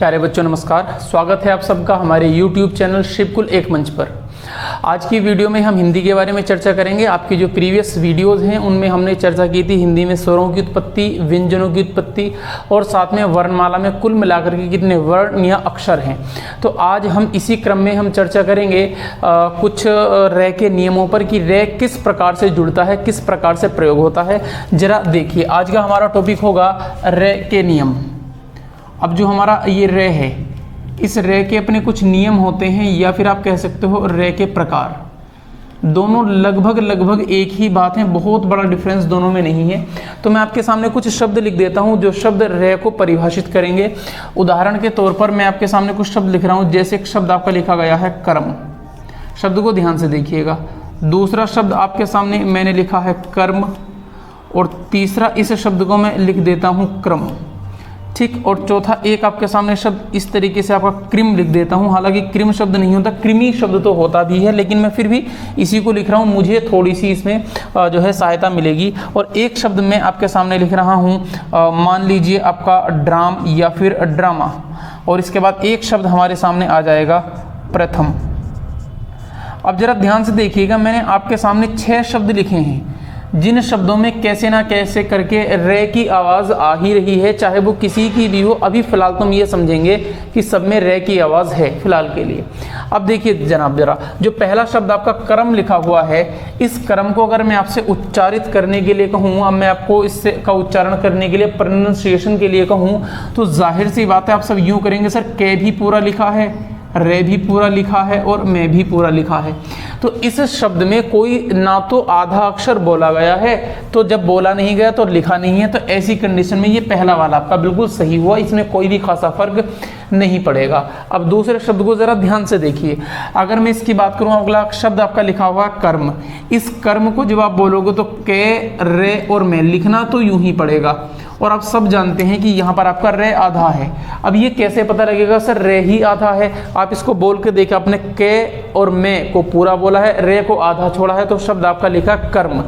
प्यारे बच्चों नमस्कार, स्वागत है आप सबका हमारे YouTube चैनल शिवकुल एक मंच पर। आज की वीडियो में हम हिंदी के बारे में चर्चा करेंगे। आपकी जो प्रीवियस वीडियोस हैं उनमें हमने चर्चा की थी हिंदी में स्वरों की उत्पत्ति, व्यंजनों की उत्पत्ति और साथ में वर्णमाला में कुल मिलाकर के कितने वर्ण या अक्षर हैं। तो आज हम इसी क्रम में हम चर्चा करेंगे कुछ रे के नियमों पर कि रे किस प्रकार से जुड़ता है, किस प्रकार से प्रयोग होता है। जरा देखिए, आज का हमारा टॉपिक होगा रे के नियम। अब जो हमारा ये रे है, इस रे के अपने कुछ नियम होते हैं या फिर आप कह सकते हो रे के प्रकार। दोनों लगभग एक ही बात है, बहुत बड़ा डिफरेंस दोनों में नहीं है। तो मैं आपके सामने कुछ शब्द लिख देता हूं जो शब्द रे को परिभाषित करेंगे। उदाहरण के तौर पर मैं आपके सामने कुछ शब्द लिख रहा हूं, जैसे एक शब्द आपका लिखा गया है कर्म। शब्द को ध्यान से देखिएगा। दूसरा शब्द आपके सामने मैंने लिखा है कर्म, और तीसरा इस शब्द को मैं लिख देता हूं क्रम, ठीक। और चौथा एक आपके सामने शब्द इस तरीके से आपका क्रिम लिख देता हूं। हालांकि क्रिम शब्द नहीं होता, कृमि शब्द तो होता भी है, लेकिन मैं फिर भी इसी को लिख रहा हूं, मुझे थोड़ी सी इसमें जो है सहायता मिलेगी। और एक शब्द मैं आपके सामने लिख रहा हूं, मान लीजिए आपका ड्राम या फिर ड्रामा, और इसके बाद एक शब्द हमारे सामने आ जाएगा प्रथम। अब जरा ध्यान से देखिएगा, मैंने आपके सामने 6 शब्द लिखे हैं जिन शब्दों में कैसे ना कैसे करके रे की आवाज़ आ ही रही है, चाहे वो किसी की भी हो। अभी फिलहाल तुम ये समझेंगे कि सब में रे की आवाज़ है फिलहाल के लिए। अब देखिए जनाब, जरा जो पहला शब्द आपका कर्म लिखा हुआ है, इस कर्म को अगर मैं आपसे उच्चारित करने के लिए कहूँ, अब मैं आपको इससे का उच्चारण करने के लिए, प्रोनाउंसिएशन के लिए कहूँ, तो जाहिर सी बात है आप सब यूँ करेंगे, सर के भी पूरा लिखा है, रे भी पूरा लिखा है और मैं भी पूरा लिखा है। तो इस शब्द में कोई ना तो आधा अक्षर बोला गया है, तो जब बोला नहीं गया तो लिखा नहीं है। तो ऐसी कंडीशन में ये पहला वाला आपका बिल्कुल सही हुआ, इसमें कोई भी खासा फर्क नहीं पड़ेगा। अब दूसरे शब्द को जरा ध्यान से देखिए। अगर मैं इसकी बात करूं, अगला शब्द आपका लिखा हुआ कर्म। इस कर्म को जब आप बोलोगे तो के, रे और मैं लिखना तो यूं ही पड़ेगा। और आप सब जानते हैं कि यहाँ पर आपका रे आधा है। अब ये कैसे पता लगेगा, सर रे ही आधा है? आप इसको बोल के देखिए, आपने के और मैं को पूरा बोला है, रे को आधा छोड़ा है, तो शब्द आपका लिखा कर्म।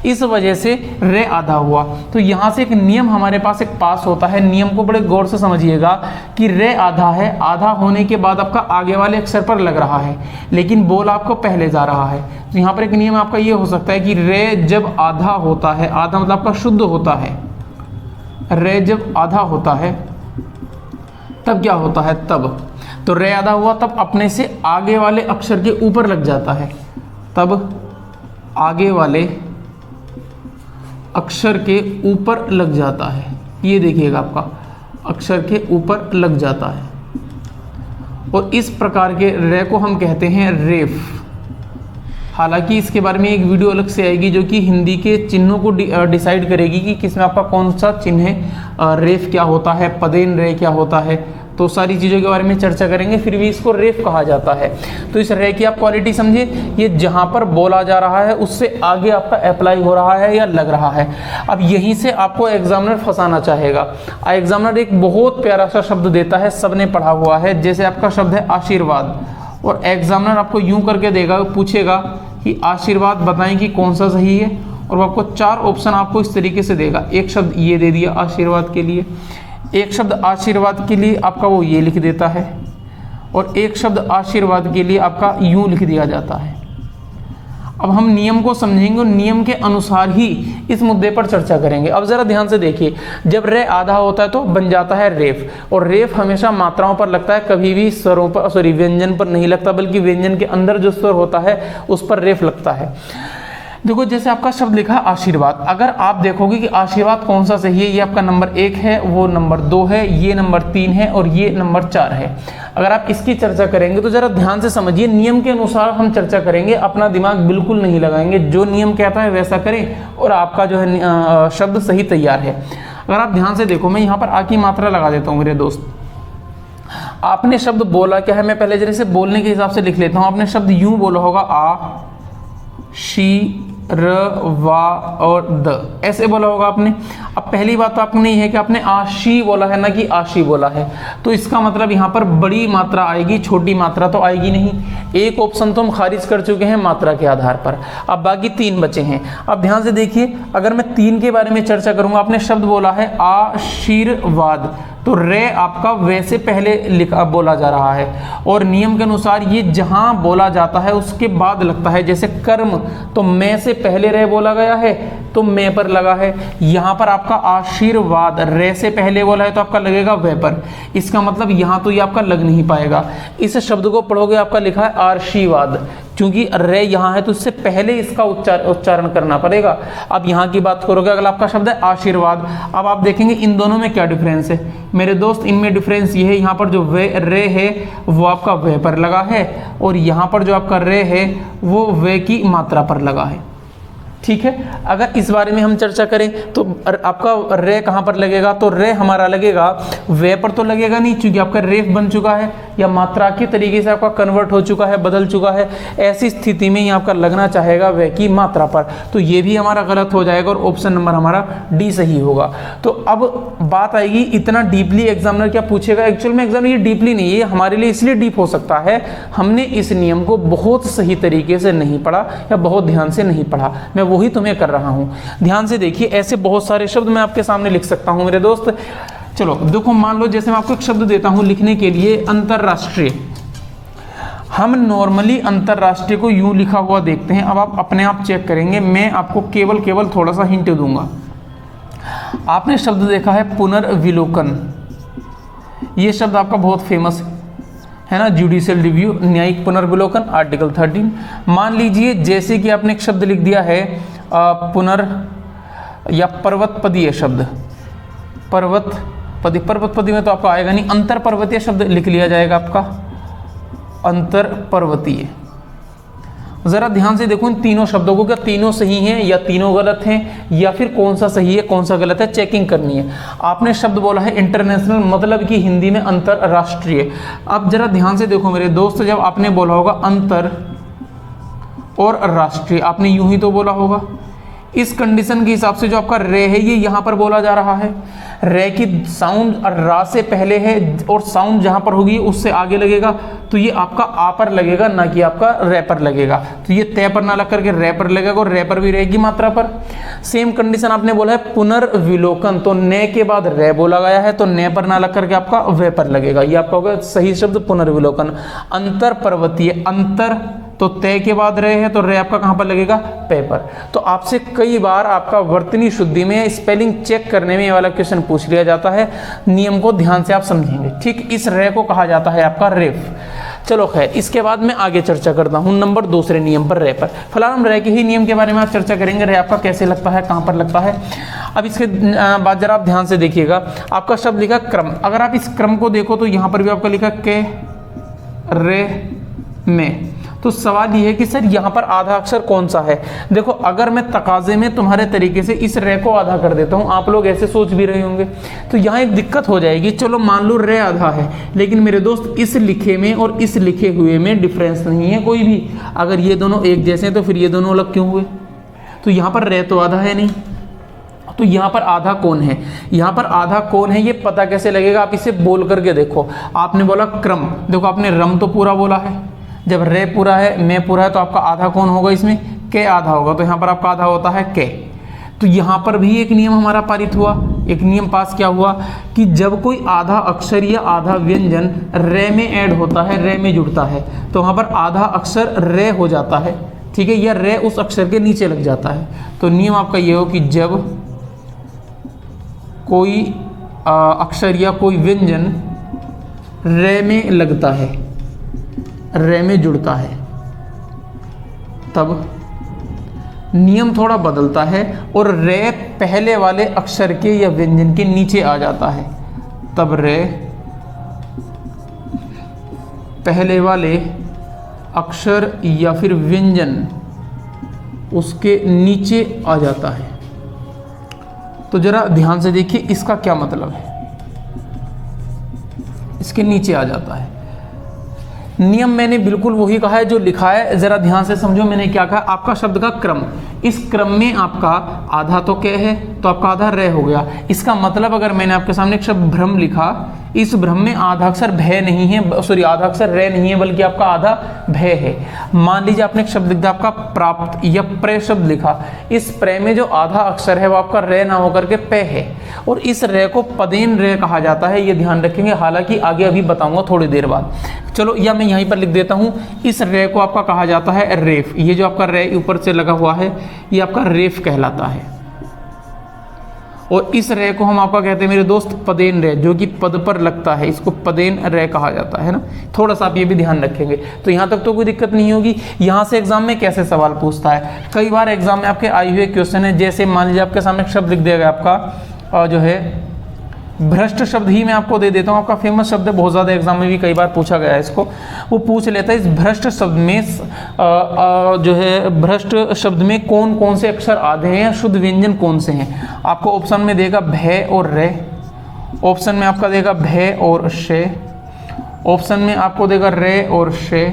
इस वजह से रे आधा हुआ। तो यहाँ से एक नियम हमारे पास एक पास होता है। नियम को बड़े गौर से समझिएगा कि रे आधा है, आधा होने के बाद आपका आगे वाले अक्षर पर लग रहा है, लेकिन बोल आपको पहले जा रहा है। तो यहाँ पर एक नियम आपका ये हो सकता है कि रे जब आधा होता है, आधा मतलब आपका शुद्ध होता है, रे जब आधा होता है तब क्या होता है, तब तो रे आधा हुआ तब अपने से आगे वाले अक्षर के ऊपर लग जाता है, तब आगे वाले अक्षर के ऊपर लग जाता है। ये देखिएगा, आपका अक्षर के ऊपर लग जाता है, और इस प्रकार के रे को हम कहते हैं रेफ। हालांकि इसके बारे में एक वीडियो अलग से आएगी जो कि हिंदी के चिन्हों को डिसाइड करेगी कि किसमें आपका कौन सा चिन्ह है, रेफ क्या होता है, पदेन रे क्या होता है, तो सारी चीज़ों के बारे में चर्चा करेंगे। फिर भी इसको रेफ कहा जाता है। तो इस रे की आप क्वालिटी समझिए, ये जहाँ पर बोला जा रहा है उससे आगे आपका अप्लाई हो रहा है या लग रहा है। अब यहीं से आपको एग्जामिनर फंसाना चाहेगा। एग्जामिनर एक बहुत प्यारा सा शब्द देता है, सबने पढ़ा हुआ है, जैसे आपका शब्द है आशीर्वाद, और एग्जामिनर आपको यूं करके देगा, पूछेगा कि आशीर्वाद बताएं कि कौन सा सही है, और वो आपको 4 ऑप्शन आपको इस तरीके से देगा। एक शब्द ये दे दिया आशीर्वाद के लिए, एक शब्द आशीर्वाद के लिए आपका वो ये लिख देता है, और एक शब्द आशीर्वाद के लिए आपका यूं लिख दिया जाता है। अब हम नियम को समझेंगे और नियम के अनुसार ही इस मुद्दे पर चर्चा करेंगे। अब जरा ध्यान से देखिए, जब रे आधा होता है तो बन जाता है रेफ, और रेफ हमेशा मात्राओं पर लगता है, कभी भी स्वरों पर, सॉरी व्यंजन पर नहीं लगता, बल्कि व्यंजन के अंदर जो स्वर होता है उस पर रेफ लगता है। देखो, जैसे आपका शब्द लिखा आशीर्वाद, अगर आप देखोगे कि आशीर्वाद कौन सा सही है, ये आपका नंबर 1 है, वो नंबर 2 है, ये नंबर 3 है और ये नंबर 4 है। अगर आप इसकी चर्चा करेंगे तो जरा ध्यान से समझिए, नियम के अनुसार हम चर्चा करेंगे, अपना दिमाग बिल्कुल नहीं लगाएंगे। जो नियम कहता है वैसा करें और आपका जो है शब्द सही तैयार है। अगर आप ध्यान से देखो, मैं यहाँ पर आ की मात्रा लगा देता हूँ मेरे दोस्त। आपने शब्द बोला क्या है, मैं पहले जरा से बोलने के हिसाब से लिख लेता हूँ। आपने शब्द यूं बोला होगा, आ शी र वा और द, ऐसे बोला होगा आपने। अब पहली बात तो आपने ये है कि आपने आशी बोला है ना कि आशी बोला है, तो इसका मतलब यहाँ पर बड़ी मात्रा आएगी, छोटी मात्रा तो आएगी नहीं। एक ऑप्शन तो हम खारिज कर चुके हैं मात्रा के आधार पर, अब बाकी 3 बचे हैं। अब ध्यान से देखिए, अगर मैं 3 के बारे में चर्चा करूंगा, आपने शब्द बोला है आशीर्वाद, तो रे आपका वैसे पहले लिखा बोला जा रहा है, और नियम के अनुसार ये जहां बोला जाता है उसके बाद लगता है। जैसे कर्म, तो मैं से पहले रे बोला गया है तो मैं पर लगा है। यहाँ पर आपका आशीर्वाद रे से पहले बोला है तो आपका लगेगा वे पर। इसका मतलब यहाँ तो ये आपका लग नहीं पाएगा। इस शब्द को पढ़ोगे आपका लिखा है आशीर्वाद, क्योंकि रे यहाँ है तो उससे पहले इसका उच्चारण करना पड़ेगा। अब यहाँ की बात करोगे, अगला आपका शब्द है आशीर्वाद। अब आप देखेंगे इन दोनों में क्या डिफरेंस है मेरे दोस्त। इनमें डिफरेंस ये है, यहाँ पर जो वे रे है वो आपका वे पर लगा है, और यहाँ पर जो आपका रे है वो वे की मात्रा पर लगा है। ठीक है, अगर इस बारे में हम चर्चा करें तो आपका रे कहाँ पर लगेगा, तो रे हमारा लगेगा वे पर तो लगेगा नहीं, क्योंकि आपका रेफ बन चुका है या मात्रा के तरीके से आपका कन्वर्ट हो चुका है, बदल चुका है। ऐसी स्थिति में ये आपका लगना चाहेगा वे की मात्रा पर, तो ये भी हमारा गलत हो जाएगा और ऑप्शन नंबर हमारा डी सही होगा। तो अब बात आएगी, इतना डीपली एग्जामिनर क्या पूछेगा। एक्चुअल में एग्जामिनर ये डीपली नहीं है, हमारे लिए इसलिए डीप हो सकता है हमने इस नियम को बहुत सही तरीके से नहीं पढ़ा या बहुत ध्यान से नहीं पढ़ा। मैं वही तुम्हें कर रहा हूं। ध्यान से देखिए, ऐसे बहुत सारे शब्द मैं आपके सामने लिख सकता हूं मेरे दोस्त। चलो देखो, मान लो जैसे मैं आपको एक शब्द देता हूं लिखने के लिए, अंतरराष्ट्रीय। हम नॉर्मली अंतरराष्ट्रीय को यूं लिखा हुआ देखते हैं। अब आप अपने आप चेक करेंगे, मैं आपको केवल थोड़ा सा हिंट दूंगा। आपने शब्द देखा है पुनर्विलोकन, ये शब्द आपका बहुत फेमस है ना, जुडिशियल रिव्यू, न्यायिक पुनर्विलोकन, आर्टिकल 13। मान लीजिए जैसे कि आपने एक शब्द लिख दिया है पुनर या पर्वतपदीय शब्द, पर्वतपदी में तो आपका आएगा नहीं, अंतर पर्वतीय शब्द लिख लिया जाएगा आपका, अंतर पर्वतीय। जरा ध्यान से देखो इन तीनों शब्दों को, क्या तीनों सही हैं या तीनों गलत हैं, या फिर कौन सा सही है कौन सा गलत है, चेकिंग करनी है। आपने शब्द बोला है इंटरनेशनल, मतलब कि हिंदी में अंतरराष्ट्रीय। अब जरा ध्यान से देखो मेरे दोस्त, जब आपने बोला होगा अंतर और राष्ट्रीय, आपने यूं ही तो बोला होगा। इस कंडीशन के हिसाब से जो आपका रे है ये यहाँ पर बोला जा रहा है, रे की साउंड रा से पहले है और साउंड जहाँ पर होगी उससे आगे लगेगा, तो ये आपका आ पर लगेगा ना कि आपका रे पर लगेगा। तो ये तय पर ना लग करके रे पर लगेगा और रे पर भी रहेगी मात्रा पर। सेम कंडीशन आपने बोला है पुनर्विलोकन, तो ने के बाद रे बोला गया है तो ने पर ना लग करके आपका वे पर लगेगा। ये आपका होगा सही शब्द पुनर्विलोकन। अंतर पर्वतीय, अंतर तो तय के बाद रे है तो रे आपका कहां पर लगेगा, पे पर। तो आपसे कई बार आपका वर्तनी शुद्धि में स्पेलिंग चेक करने में ये वाला क्वेश्चन पूछ लिया जाता है। नियम को ध्यान से आप समझेंगे। ठीक, इस रे को कहा जाता है आपका रेफ। चलो खैर, इसके बाद मैं आगे चर्चा करता हूं नंबर दूसरे नियम पर, रे पर। फिलहाल हम रे के ही नियम के बारे में आप चर्चा करेंगे, रे आपका कैसे लगता है, कहां पर लगता है। अब इसके बाद जरा आप ध्यान से देखिएगा, आपका शब्द लिखा क्रम। अगर आप इस क्रम को देखो तो यहां पर भी आपका लिखा के रे में। तो सवाल ये है कि सर यहाँ पर आधा अक्षर कौन सा है। देखो, अगर मैं तकाजे में तुम्हारे तरीके से इस रे को आधा कर देता हूँ, आप लोग ऐसे सोच भी रहे होंगे, तो यहाँ एक दिक्कत हो जाएगी। चलो मान लो रे आधा है, लेकिन मेरे दोस्त इस लिखे में और इस लिखे हुए में डिफरेंस नहीं है कोई भी। अगर ये दोनों एक जैसे हैं तो फिर ये दोनों अलग क्यों हुए। तो यहाँ पर रे तो आधा है नहीं, तो यहाँ पर आधा कौन है, यहाँ पर आधा कौन है ये पता कैसे लगेगा। आप इसे बोल करके देखो। आपने बोला क्रम, देखो आपने रम तो पूरा बोला है, जब रे पूरा है मैं पूरा है तो आपका आधा कौन होगा, इसमें के आधा होगा, तो यहाँ पर आपका आधा होता है के। तो यहाँ पर भी एक नियम हमारा पारित हुआ, एक नियम पास क्या हुआ कि जब कोई आधा अक्षर या आधा व्यंजन रे में ऐड होता है, रे में जुड़ता है, तो वहाँ पर आधा अक्षर रे हो जाता है। ठीक है, या रे उस अक्षर के नीचे लग जाता है। तो नियम आपका ये हो कि जब कोई अक्षर या कोई व्यंजन रे में लगता है, रे में जुड़ता है, तब नियम थोड़ा बदलता है और रे पहले वाले अक्षर के या व्यंजन के नीचे आ जाता है। तब रे पहले वाले अक्षर या फिर व्यंजन उसके नीचे आ जाता है। तो जरा ध्यान से देखिए इसका क्या मतलब है, इसके नीचे आ जाता है। नियम मैंने बिल्कुल वही कहा है जो लिखा है, जरा ध्यान से समझो मैंने क्या कहा। आपका शब्द का क्रम, इस क्रम में आपका आधा तो क्या है, तो आपका आधा रे हो गया। इसका मतलब अगर मैंने आपके सामने एक शब्द भ्रम लिखा, इस भ्रम में आधा अक्षर भय नहीं है, सॉरी आधा अक्षर रे नहीं है, बल्कि आपका आधा भय है। मान लीजिए आपने एक शब्द लिखा आपका प्राप्त या प्रे शब्द लिखा, इस प्रे में जो आधा अक्षर है वो आपका रे ना होकर के पे है, और इस रे को पदेन रे कहा जाता है, ये ध्यान रखेंगे। हालांकि आगे अभी बताऊंगा थोड़ी देर बाद। चलो या मैं यहीं पर लिख देता हूं, इस रे को आपका कहा जाता है रेफ। ये जो आपका रे ऊपर से लगा हुआ है ये आपका रेफ कहलाता है, और इस रे को हम आपका कहते हैं मेरे दोस्त पदेन रे, जो कि पद पर लगता है, इसको पदेन रे कहा जाता है ना। थोड़ा सा आप ये भी ध्यान रखेंगे, तो यहाँ तक तो कोई दिक्कत नहीं होगी। यहाँ से एग्जाम में कैसे सवाल पूछता है, कई बार एग्जाम में आपके आए हुए क्वेश्चन है, जैसे मान लीजिए आपके सामने एक शब्द लिख दिया गया आपका जो है भ्रष्ट शब्द ही मैं आपको दे देता हूँ, आपका फेमस शब्द है, बहुत ज़्यादा एग्जाम में भी कई बार पूछा गया है इसको। वो पूछ लेता है इस भ्रष्ट शब्द में जो है भ्रष्ट शब्द में कौन कौन से अक्षर आधे हैं या शुद्ध व्यंजन कौन से हैं। आपको ऑप्शन में देगा भय और रे, ऑप्शन में आपका देगा भय और शे, ऑप्शन में आपको देगा रे और शे,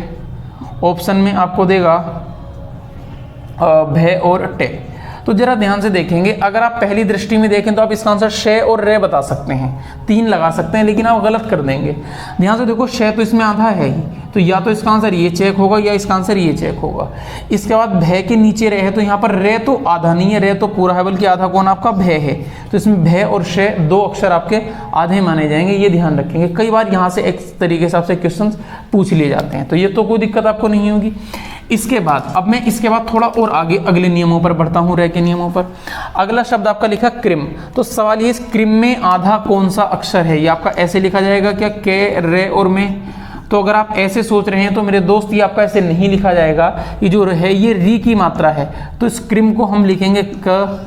ऑप्शन में आपको देगा भय और टे। तो जरा ध्यान से देखेंगे, अगर आप पहली दृष्टि में देखें तो आप इसका आंसर शे और रे बता सकते हैं, 3 लगा सकते हैं, लेकिन आप गलत कर देंगे। ध्यान से देखो, शे तो इसमें आधा है ही, तो या तो इसका आंसर ये चेक होगा या इसका आंसर ये चेक होगा। इसके बाद भय के नीचे रे है, तो यहाँ पर रे तो आधा नहीं है, रे तो पूरा है, बल्कि आधा कौन आपका भय है, तो इसमें भय और शे 2 अक्षर आपके आधे माने जाएंगे, ये ध्यान रखेंगे। कई बार यहाँ से एक तरीके से आपसे क्वेश्चन पूछ लिए जाते हैं, तो ये तो कोई दिक्कत आपको नहीं होगी। इसके बाद अब मैं इसके बाद थोड़ा और आगे अगले नियमों पर बढ़ता हूं, रे के नियमों पर। अगला शब्द आपका लिखा क्रिम, तो सवाल ये इस क्रिम में आधा कौन सा अक्षर है, ये आपका ऐसे लिखा जाएगा क्या, के रे और में। तो अगर आप ऐसे सोच रहे हैं तो मेरे दोस्त ये आपका ऐसे नहीं लिखा जाएगा, ये जो है ये री की मात्रा है, तो इस क्रिम को हम लिखेंगे क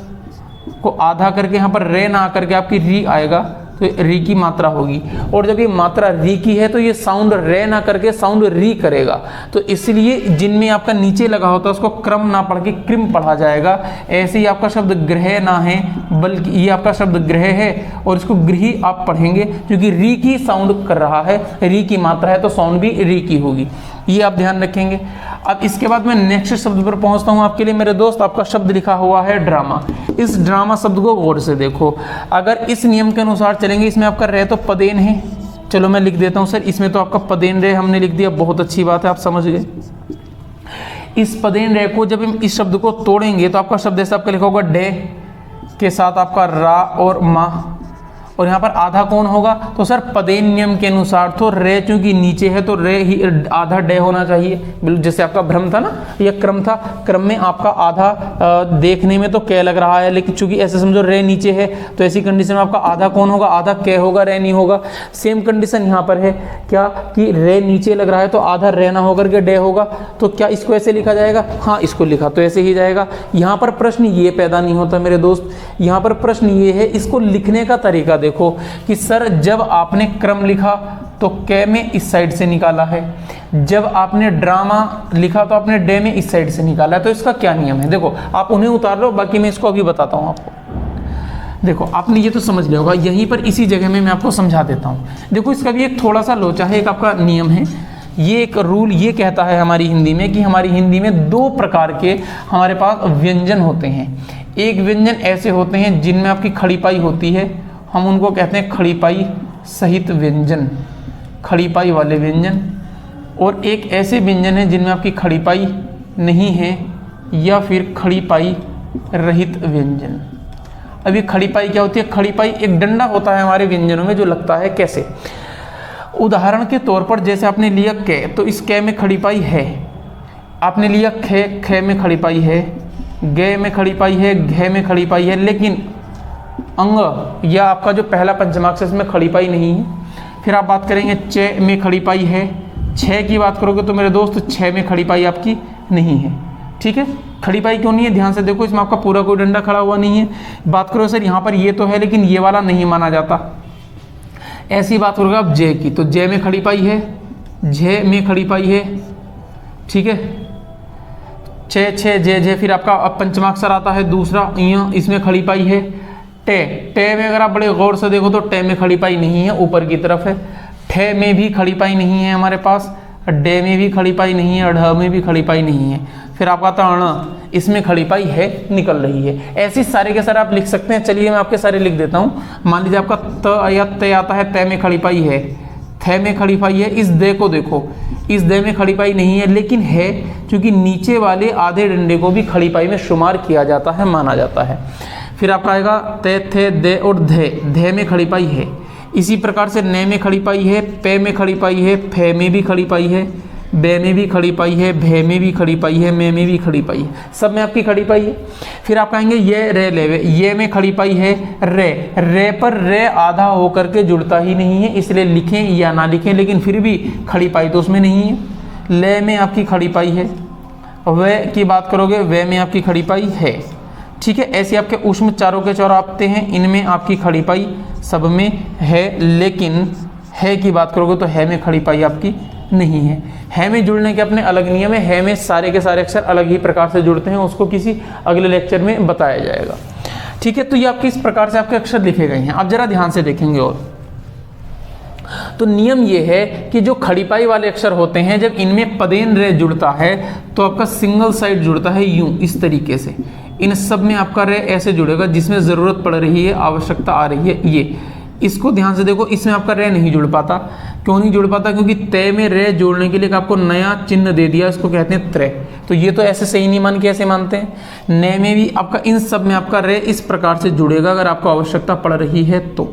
को आधा करके, यहाँ पर रे ना आकर के आपकी री आएगा, तो री की मात्रा होगी। और जब ये मात्रा री की है तो ये साउंड रे ना करके साउंड री करेगा, तो इसलिए जिनमें आपका नीचे लगा होता है उसको क्रम ना पढ़ के क्रिम पढ़ा जाएगा। ऐसे ही आपका शब्द ग्रह ना है, बल्कि ये आपका शब्द ग्रह है और इसको गृही आप पढ़ेंगे, क्योंकि री की साउंड कर रहा है, री की मात्रा है तो साउंड भी री की होगी, ये आप ध्यान रखेंगे। अब इसके बाद मैं नेक्स्ट शब्द पर पहुंचता हूं आपके लिए मेरे दोस्त। आपका शब्द लिखा हुआ है ड्रामा। इस ड्रामा शब्द को गौर से देखो, अगर इस नियम के अनुसार चलेंगे, इसमें आपका रे तो पदेन है, चलो मैं लिख देता हूं सर, इसमें तो आपका पदेन रे हमने लिख दिया, बहुत अच्छी बात है, आप समझ गए। इस पदेन रे को जब हम इस शब्द को तोड़ेंगे तो आपका शब्द ऐसा आपका लिखा होगा डे के साथ आपका रा और मा, और यहाँ पर आधा कौन होगा, तो सर पदेन नियम के अनुसार तो रे चूंकि नीचे है तो रे ही आधा डे होना चाहिए, बिल्कुल जैसे आपका भ्रम था ना, यह क्रम था, क्रम में आपका आधा देखने में तो कै लग रहा है, लेकिन चूंकि ऐसे समझो रे नीचे है तो ऐसी कंडीशन में आपका आधा कौन होगा, आधा कै होगा, रे नहीं होगा। सेम कंडीशन यहाँ पर है क्या कि रे नीचे लग रहा है तो आधा रे ना होकर के डे होगा, तो क्या इसको ऐसे लिखा जाएगा, हाँ इसको लिखा तो ऐसे ही जाएगा। यहाँ पर प्रश्न ये पैदा नहीं होता मेरे दोस्त, यहाँ पर प्रश्न ये है इसको लिखने का तरीका देखो कि सर जब आपने क्रम लिखा तो कै में इस साइड से निकाला है, जब आपने ड्रामा लिखा तो आपने डे में इस साइड से निकाला है, तो इसका क्या नियम है देखो, आप उन्हें उतार लो, बाकी मैं इसको अभी बताता हूं आपको। देखो आपने ये तो समझ लिया होगा, यहीं पर इसी जगह में मैं आपको समझा देता हूं। देखो इसका भी एक थोड़ा सा लोचा है, एक आपका नियम है, ये एक रूल ये कहता है हमारी हिंदी में कि हमारी हिंदी में 2 प्रकार के हमारे पास व्यंजन होते हैं। एक व्यंजन ऐसे होते हैं जिनमें आपकी खड़ी पाई होती है, हम उनको कहते हैं खड़ी पाई सहित व्यंजन, खड़ी पाई वाले व्यंजन, और एक ऐसे व्यंजन है जिनमें आपकी खड़ी पाई नहीं है या फिर खड़ी पाई रहित व्यंजन। अभी खड़ी पाई क्या होती है, खड़ी पाई एक डंडा होता है हमारे व्यंजनों में जो लगता है कैसे, उदाहरण के तौर पर जैसे आपने लिया कै, तो इस कै में खड़ी पाई है, आपने लिया खे, खे में खड़ी पाई है, गे में खड़ी पाई है, घे में खड़ी पाई है, लेकिन अंग या आपका जो पहला पंचमाक्षर इसमें खड़ी पाई नहीं है। फिर आप बात करेंगे चे में खड़ी पाई है, छः की बात करोगे तो मेरे दोस्त 6 में खड़ी पाई आपकी नहीं है, ठीक है। खड़ी पाई क्यों नहीं है, ध्यान से देखो, इसमें आपका पूरा कोई डंडा खड़ा हुआ नहीं है। बात करो सर यहाँ पर ये तो है लेकिन ये वाला नहीं माना जाता, ऐसी बात करोगे आप जे की, तो जे में खड़ी पाई है, झे में खड़ी पाई है, ठीक है, छे छे जे जे, फिर आपका अब पंचमाक्षर आता है दूसरा, इसमें खड़ी पाई है। टे, टे में अगर आप बड़े गौर से देखो तो टे में खड़ी पाई नहीं है, ऊपर की तरफ है। ठे में भी खड़ी पाई नहीं है हमारे पास, डे में भी खड़ी पाई नहीं है, ढ में भी खड़ी पाई नहीं है। फिर आपका आता अण, इसमें खड़ी पाई है, निकल रही है। ऐसे सारे के सारे आप लिख सकते हैं। चलिए मैं आपके सारे लिख देता हूँ। मान लीजिए आपका त या ते आता है, तय में खड़ी पाई है, थे में खड़ी पाई है। इस दे को देखो, इस दे में खड़ी पाई नहीं है, लेकिन है क्योंकि नीचे वाले आधे डंडे को भी खड़ी पाई में शुमार किया जाता है, माना जाता है। फिर आपका आएगा ते, थे, दे और धे में खड़ी पाई है। इसी प्रकार से ने में खड़ी पाई है, पे में खड़ी पाई है, फे में भी खड़ी पाई है, बे में भी खड़ी पाई है, भे में भी खड़ी पाई है, मे में भी खड़ी पाई है, सब में आपकी खड़ी पाई है। फिर आप कहेंगे ये रे लेवे, ये में खड़ी पाई है रे, रे पर रे आधा होकर के जुड़ता ही नहीं है, इसलिए लिखें या ना लिखें, लेकिन फिर भी खड़ी पाई तो उसमें नहीं है। ले में आपकी खड़ी पाई है, वे की बात करोगे वे में आपकी खड़ी पाई है। ठीक है, ऐसे आपके ऊष्म चारों के चारों आते हैं, इनमें आपकी खड़ी पाई सब में है, लेकिन है की बात करोगे तो है में खड़ी पाई आपकी नहीं है में जुड़ने के अपने अलग नियम है। है में सारे के सारे अक्षर अलग ही प्रकार से जुड़ते हैं, उसको किसी अगले लेक्चर में बताया जाएगा। ठीक है, तो ये आपके इस प्रकार से आपके अक्षर लिखे गए हैं। आप जरा ध्यान से देखेंगे और तो नियम ये है कि जो खड़ी पाई वाले अक्षर होते हैं, जब इनमें पदेन रे जुड़ता है तो आपका सिंगल साइड जुड़ता है यूं, इस तरीके से। इन सब में आपका रे ऐसे जुड़ेगा जिसमें ज़रूरत पड़ रही है, आवश्यकता आ रही है। ये इसको ध्यान से देखो, इसमें आपका रे नहीं जुड़ पाता। क्यों नहीं जुड़ पाता? क्योंकि तय में रे जोड़ने के लिए आपको नया चिन्ह दे दिया, इसको कहते हैं त्रय। तो ये तो ऐसे सही नहीं मान के ऐसे मानते हैं। नए में भी आपका इन सब में आपका रे इस प्रकार से जुड़ेगा अगर आपको आवश्यकता पड़ रही है तो,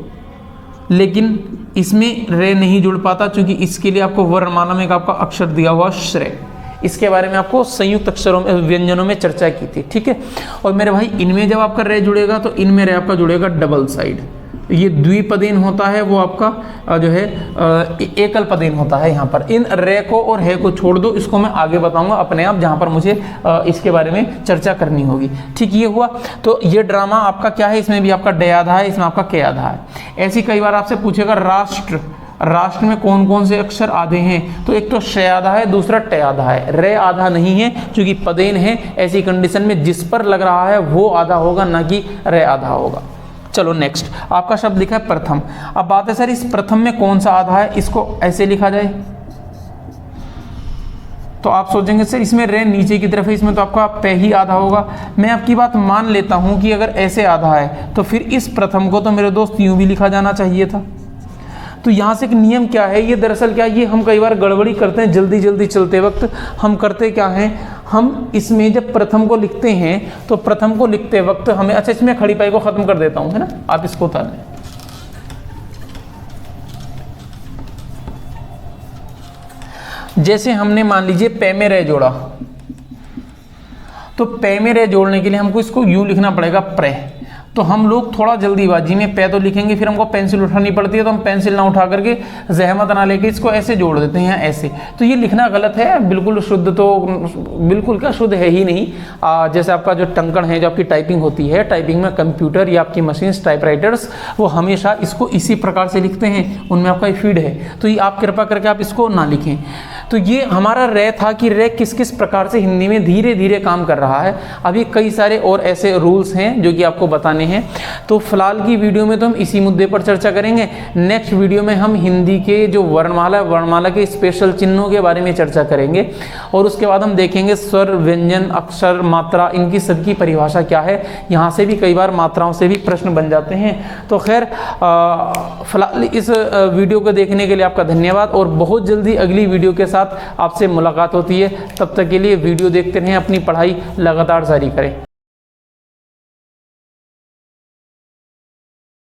लेकिन इसमें रे नहीं जुड़ पाता क्योंकि इसके लिए आपको वर्णमाला में एक आपका अक्षर दिया हुआ श्रेय। इसके बारे में आपको संयुक्त अक्षरों में व्यंजनों में चर्चा की थी। ठीक है, और मेरे भाई इनमें जब आपका रे जुड़ेगा तो इनमें रे आपका जुड़ेगा डबल साइड। ये द्विपदेन होता है, वो आपका जो है एकल पदेन होता है। यहाँ पर इन रे को और है को छोड़ दो, इसको मैं आगे बताऊंगा अपने आप जहाँ पर मुझे इसके बारे में चर्चा करनी होगी। ठीक, ये हुआ। तो ये ड्रामा आपका क्या है, इसमें भी आपका डे आधा है, इसमें आपका के आधा है। ऐसी कई बार आपसे पूछेगा राष्ट्र, राष्ट्र में कौन कौन से अक्षर आधे हैं, तो एक तो श आधा है, दूसरा ट आधा है। रे आधा नहीं है क्योंकि पदेन है। ऐसी कंडीशन में जिस पर लग रहा है वो आधा होगा, ना कि रे आधा होगा। चलो नेक्स्ट, आपका शब्द लिखा है प्रथम। अब बात है सर इस प्रथम में कौन सा आधा है, इसको ऐसे लिखा जाए तो आप सोचेंगे सर इसमें रे नीचे की तरफ है, इसमें तो आपका पे ही आधा होगा। मैं आपकी बात मान लेता हूं कि अगर ऐसे आधा है तो फिर इस प्रथम को तो मेरे दोस्त यूं भी लिखा जाना चाहिए था। तो यहाँ से एक नियम क्या है, ये दरअसल क्या है, ये हम कई बार गड़बड़ी करते हैं जल्दी जल्दी चलते वक्त। हम करते क्या हैं, हम इसमें जब प्रथम को लिखते हैं तो प्रथम को लिखते वक्त हमें, अच्छा इसमें खड़ी पाई को खत्म कर देता हूं, है ना, आप इसको उतार लें। जैसे हमने मान लीजिए पे में रे जोड़ा, तो पे में रे जोड़ने के लिए हमको इसको यूं लिखना पड़ेगा प्रे। तो हम लोग थोड़ा जल्दीबाजी में पे तो लिखेंगे, फिर हमको पेंसिल उठानी पड़ती है, तो हम पेंसिल ना उठा करके जहमत ना लेके इसको ऐसे जोड़ देते हैं ऐसे। तो ये लिखना गलत है, बिल्कुल शुद्ध तो बिल्कुल क्या शुद्ध है ही नहीं। जैसे आपका जो टंकण है, जो आपकी टाइपिंग होती है, टाइपिंग में कंप्यूटर या आपकी मशीन टाइपराइटर्स वो हमेशा इसको इसी प्रकार से लिखते हैं, उनमें आपका फीड है। तो ये आप कृपा करके आप इसको ना लिखें। तो ये हमारा रे था कि रे किस किस प्रकार से हिंदी में धीरे धीरे काम कर रहा है। अभी कई सारे और ऐसे रूल्स हैं जो कि आपको बताने हैं। तो फिलहाल की वीडियो में तो हम इसी मुद्दे पर चर्चा करेंगे। नेक्स्ट वीडियो में हम हिंदी के जो वर्णमाला के स्पेशल चिन्हों के बारे में चर्चा करेंगे, और उसके बाद हम देखेंगे स्वर, व्यंजन, अक्षर, मात्रा, इनकी सबकी परिभाषा क्या है। यहाँ से भी कई बार मात्राओं से भी प्रश्न बन जाते हैं। तो खैर फिलहाल इस वीडियो को देखने के लिए आपका धन्यवाद, और बहुत जल्दी अगली वीडियो के साथ आपसे मुलाकात होती है। तब तक के लिए वीडियो देखते रहें, अपनी पढ़ाई लगातार जारी करें।